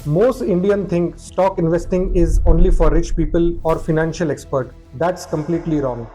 Most Indians think stock investing is only for rich people or financial expert. That's completely wrong.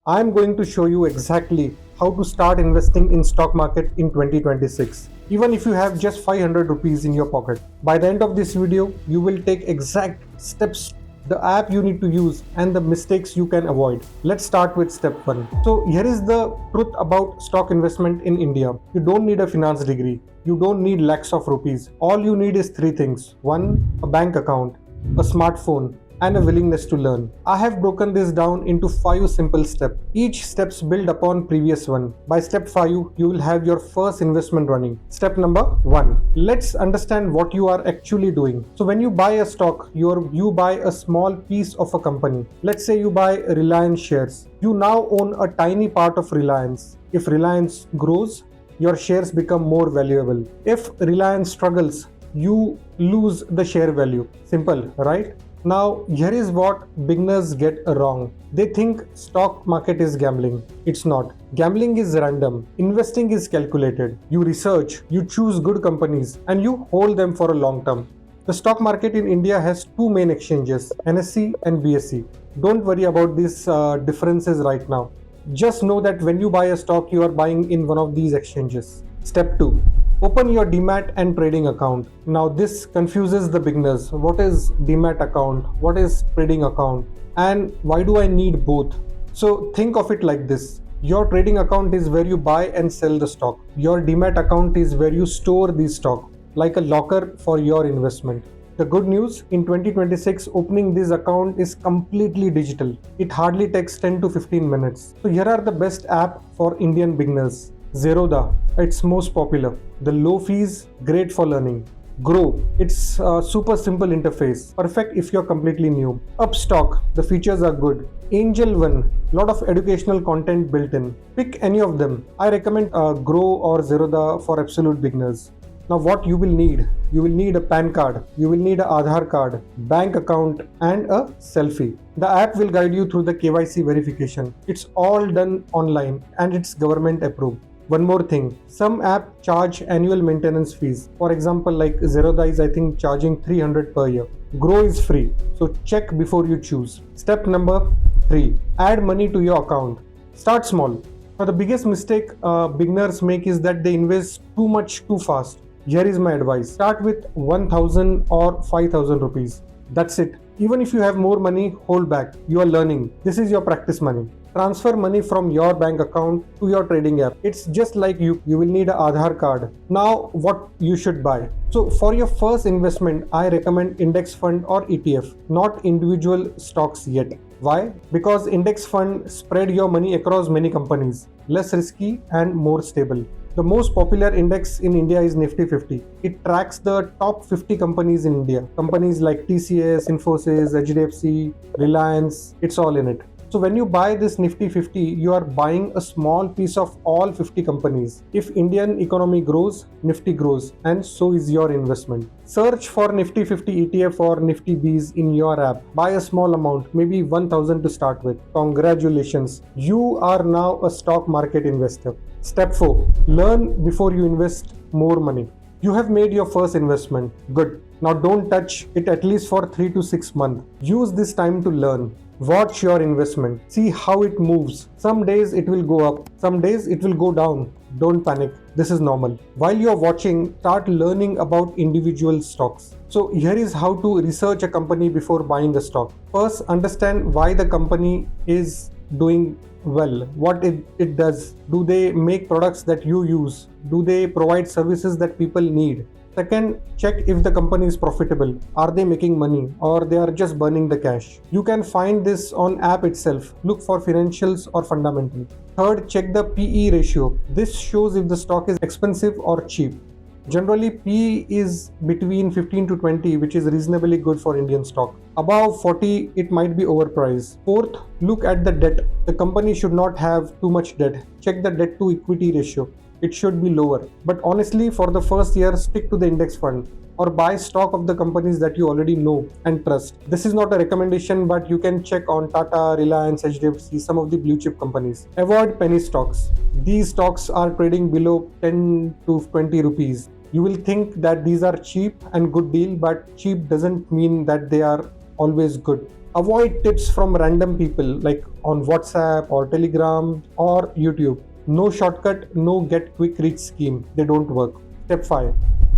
I'm going to show you exactly how to start investing in stock market in 2026. Even if you have just 500 rupees in your pocket. By the end of this video, you will take exact steps, the app you need to use and the mistakes you can avoid. Let's start with step 1. So here is the truth about stock investment in India. You don't need a finance degree. You don't need lakhs of rupees. All you need is 3 things. 1. A bank account, a smartphone, and a willingness to learn. I have broken this down into 5 simple steps. Each steps build upon previous one. By step 5, you will have your first investment running. Step number 1. Let's understand what you are actually doing. So when you buy a stock, you buy a small piece of a company. Let's say you buy Reliance shares. You now own a tiny part of Reliance. If Reliance grows, your shares become more valuable. If Reliance struggles, you lose the share value. Simple, right? Now, here is what beginners get wrong. They think stock market is gambling. It's not. Gambling is random. Investing is calculated. You research, you choose good companies, and you hold them for a long term. The stock market in India has 2 main exchanges, NSE and BSE. Don't worry about these differences right now. Just know that when you buy a stock, you are buying in one of these exchanges. Step 2. Open your Demat and trading account. Now this confuses the beginners. What is Demat account? What is trading account? And why do I need both? So think of it like this. Your trading account is where you buy and sell the stock. Your Demat account is where you store the stock, like a locker for your investment. The good news, in 2026, opening this account is completely digital. It hardly takes 10 to 15 minutes. So here are the best app for Indian beginners. Zerodha, it's most popular. The low fees, great for learning. Grow, it's a super simple interface, perfect if you're completely new. Upstock, the features are good. Angel One, lot of educational content built in. Pick any of them. I recommend Grow or Zerodha for absolute beginners. Now what you will need? You will need a PAN card, you will need an Aadhaar card, bank account and a selfie. The app will guide you through the KYC verification. It's all done online and it's government approved. One more thing, some app charge annual maintenance fees. For example, like Zerodha is I think charging 300 per year. Grow is free, so check before you choose. Step number 3, add money to your account. Start small. Now the biggest mistake beginners make is that they invest too much too fast. Here is my advice. Start with 1000 or 5000 rupees. That's it. Even if you have more money, hold back. You are learning. This is your practice money. Transfer money from your bank account to your trading app. It's just like you will need an Aadhaar card. Now what you should buy. So for your first investment, I recommend index fund or ETF, not individual stocks yet. Why? Because index fund spread your money across many companies, less risky and more stable. The most popular index in India is Nifty 50. It tracks the top 50 companies in India. Companies like TCS, Infosys, HDFC, Reliance, it's all in it. So when you buy this Nifty 50, you are buying a small piece of all 50 companies. If Indian economy grows, Nifty grows, and so is your investment. Search for Nifty 50 ETF or Nifty Bs in your app. Buy a small amount, maybe 1000 to start with. Congratulations, you are now a stock market investor. Step 4. Learn before you invest more money. You have made your first investment. Good. Now don't touch it at least for 3 to 6 months. Use this time to learn. Watch your investment. See how it moves. Some days it will go up. Some days it will go down. Don't panic. This is normal. While you're watching, start learning about individual stocks. So here is how to research a company before buying a stock. First, understand why the company is doing well, what it does. Do they make products that you use? Do they provide services that people need? Second, check if the company is profitable. Are they making money or they are just burning the cash? You can find this on app itself. Look for financials or fundamental. Third, check the PE ratio. This shows if the stock is expensive or cheap. Generally, PE is between 15 to 20, which is reasonably good for Indian stock. Above 40, it might be overpriced. Fourth, look at the debt. The company should not have too much debt. Check the debt to equity ratio. It should be lower. But honestly, for the first year, stick to the index fund or buy stock of the companies that you already know and trust. This is not a recommendation, but you can check on Tata, Reliance, HDFC, some of the blue chip companies. Avoid penny stocks. These stocks are trading below 10 to 20 rupees. You will think that these are cheap and good deal, but cheap doesn't mean that they are always good. Avoid tips from random people like on WhatsApp or Telegram or YouTube. No shortcut, no get quick rich scheme. They don't work. Step 5.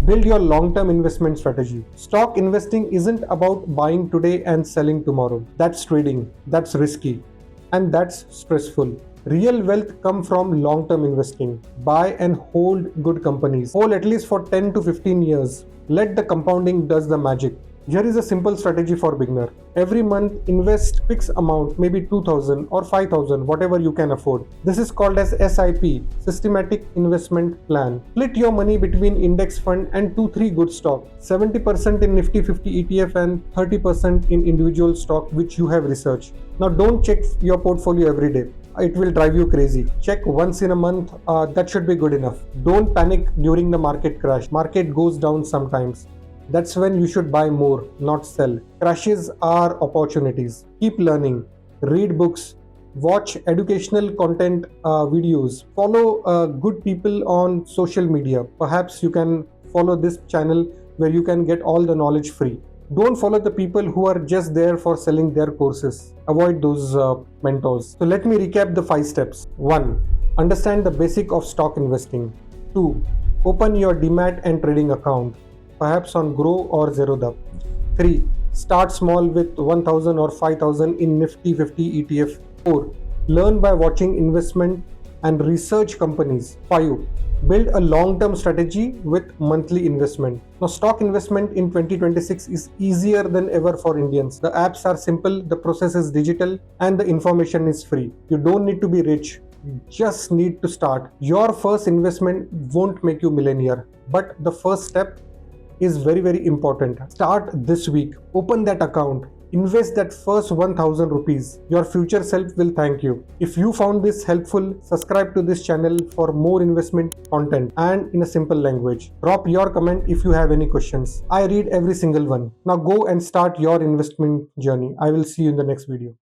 Build your long term investment strategy. Stock investing isn't about buying today and selling tomorrow. That's trading, that's risky, and that's stressful. Real wealth come from long term investing. Buy and hold good companies. Hold at least for 10 to 15 years. Let the compounding does the magic. Here is a simple strategy for beginner. Every month invest fixed amount, maybe 2000 or 5000, whatever you can afford. This is called as SIP, systematic investment plan. Split your money between index fund and 2-3 good stock. 70% in Nifty 50 ETF and 30% in individual stock which you have researched. Now don't check your portfolio every day. It will drive you crazy. Check once in a month, that should be good enough. Don't panic during the market crash. Market goes down sometimes. That's when you should buy more, not sell. Crashes are opportunities. Keep learning, read books, watch educational content videos, follow good people on social media. Perhaps you can follow this channel where you can get all the knowledge free. Don't follow the people who are just there for selling their courses. Avoid those mentors. So let me recap the 5 steps. 1. Understand the basic of stock investing. 2. Open your demat and trading account, perhaps on Grow or Zerodha. 3. Start small with 1000 or 5000 in Nifty 50 ETF. 4. Learn by watching investment and research companies. 5. Build a long-term strategy with monthly investment. Now, stock investment in 2026 is easier than ever for Indians. The apps are simple, the process is digital, and the information is free. You don't need to be rich. You just need to start. Your first investment won't make you millionaire, but the first step is very important. Start this week. Open that account. Invest that first 1000 rupees. Your future self will thank you. If you found this helpful, subscribe to this channel for more investment content and in a simple language. Drop your comment if you have any questions. I read every single one. Now go and start your investment journey. I will see you in the next video.